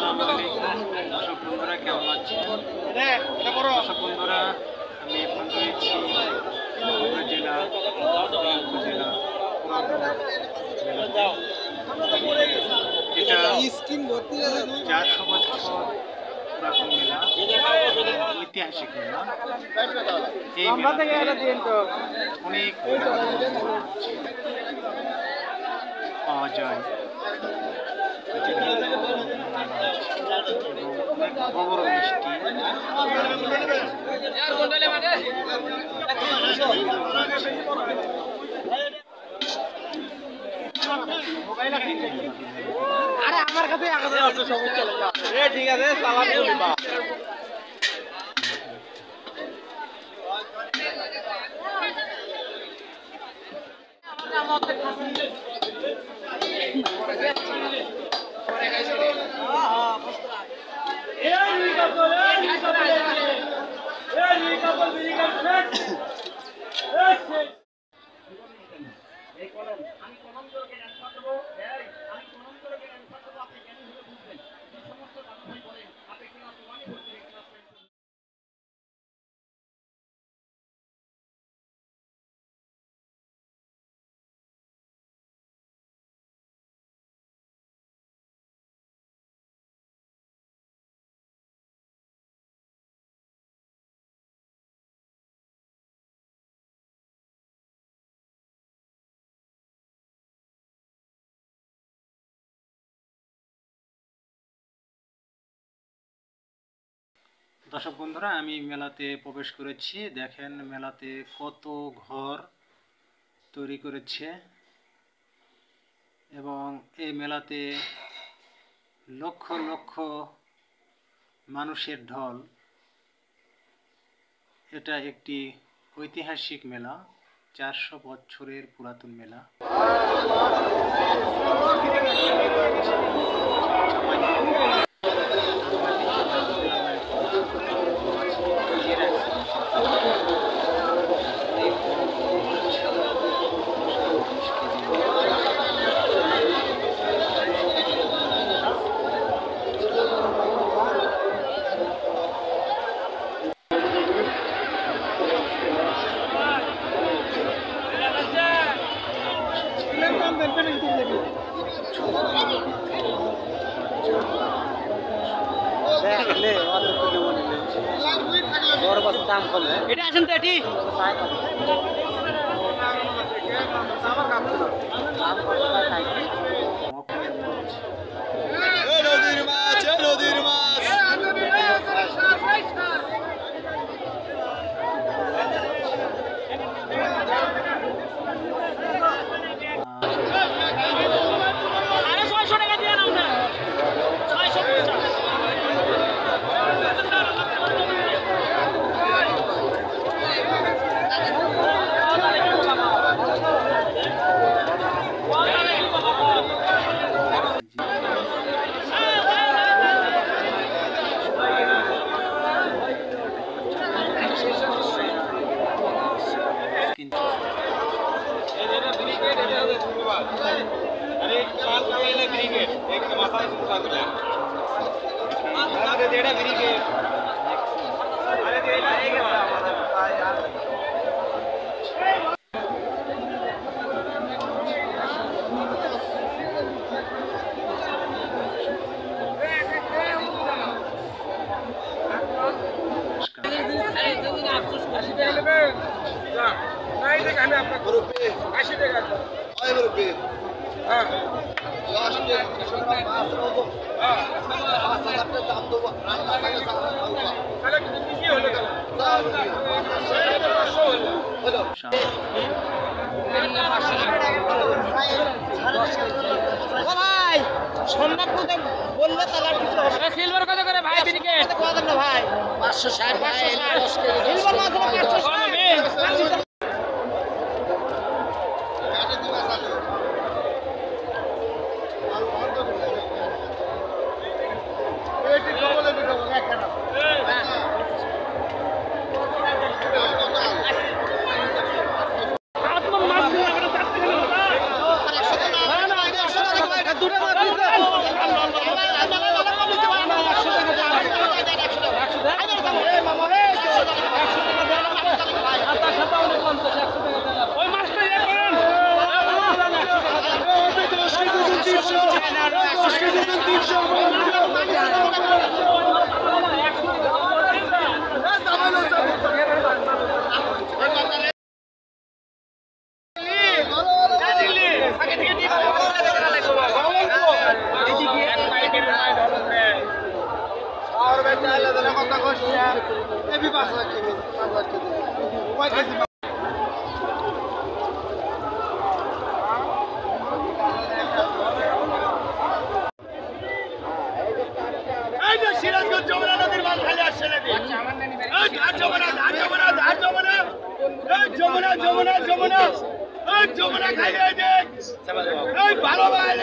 আসসালামু আলাইকুম দর্শক বন্ধুরা, কেমন আছেন? দর্শক বন্ধুরা, আমি এখন রয়েছি উপজেলা এটা 400 বছর পুরাতন মেলা, ঐতিহাসিক মেলা। এই মেলাতে অনেক পাওয়া যায়, বড় মিষ্টি আরে আমার কাছে ঠিক আছে দর্শক বন্ধুরা, আমি মেলাতে প্রবেশ করেছি। দেখেন মেলাতে কত ঘর তৈরি করেছে এবং এই মেলাতে লক্ষ লক্ষ মানুষের ঢল। এটা একটি ঐতিহাসিক মেলা, 400 বছরের পুরাতন মেলা। এটা আছেন তো এটি নদীর মাছ, নদীর মাছ। ভাই সম্ভব বললে তাহলে কিছু হবে। সিলভার কত করে ভাই? ব্রিগেড কত না ভাই? 560 ভাই। সিলভার মাছ 560। সিরাজগঞ্জ যমুনা নদীর মাল খালি আসছে নাকি যমুনা যমুনা যমুনা যমুনা যমুনা খাইলে দেখ ভালো বাগান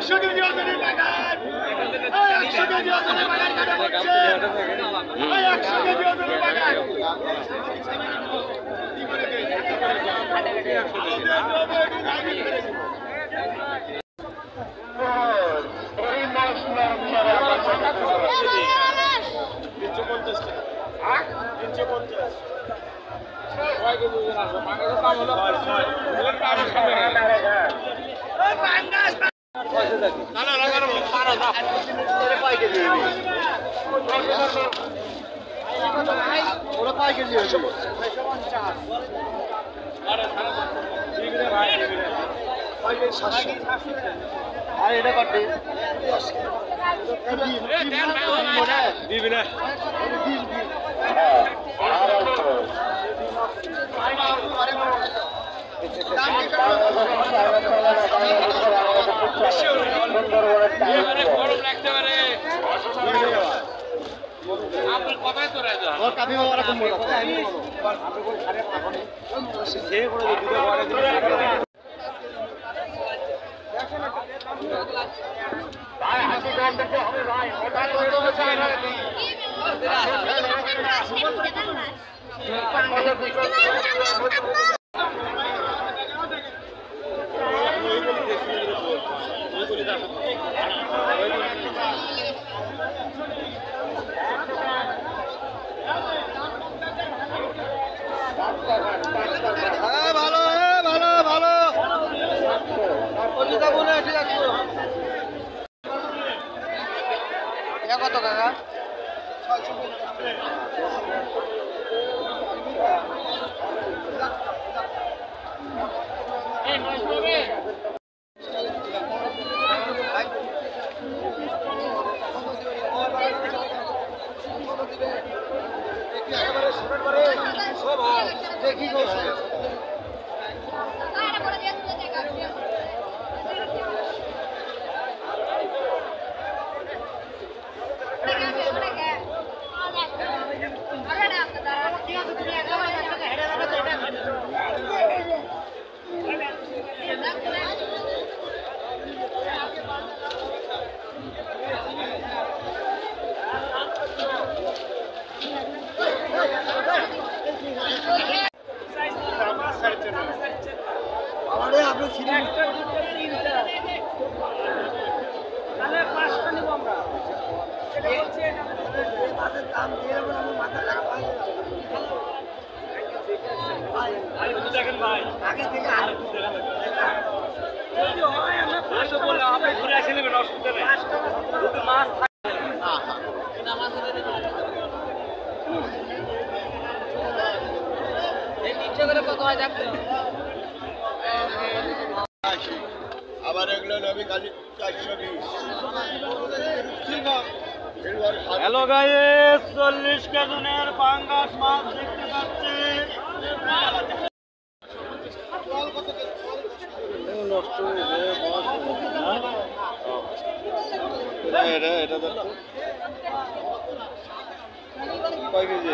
100 কেজি ওজনের বাগান 100 কেজি ওজনের বাগান কাটা পড়ছে 100 কেজি ওজনের বাগান আর এটা করতে দিবি না গরম লাগতে পারে আপনার কথাই তো রাজা ওর কাবি বাবা কোন বড় সে করে দুটো ঘরে ভাই হাতে দাম দিতে হবে ভাই ওটা তো হচ্ছে ভালো ভালো ভালো কত কাকা দেখি দেখেন ভাই আগে থেকে আর যদি হয় আমরা 500 বললাম আপনি ঘুরে আসে নেবেন অসুবিধা নেই যদি মাছ থাকে না মাছ এই 300 করে কত হয় দেখতে আবার এগুলো নবী কালি 420 হ্যালো গাইস 40 কেজনের পাঙ্গাস মাছ দেখতে পাচ্ছি নষ্ট এটা এটা দেখো কয় কেজি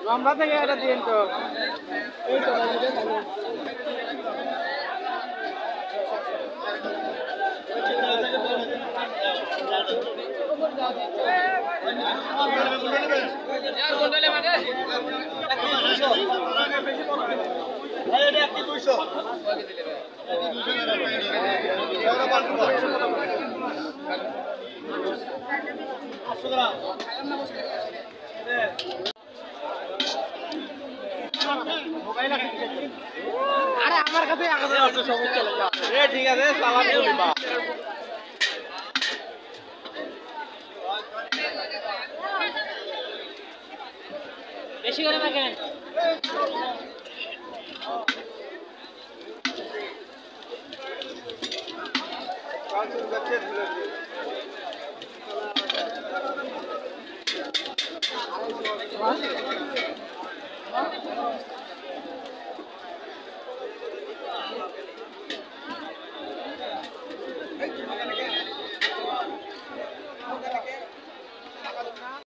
লম্বা থেকে এটা দিন তো আরে আমার কাছে ঠিক আছে বেশি করে মাখেন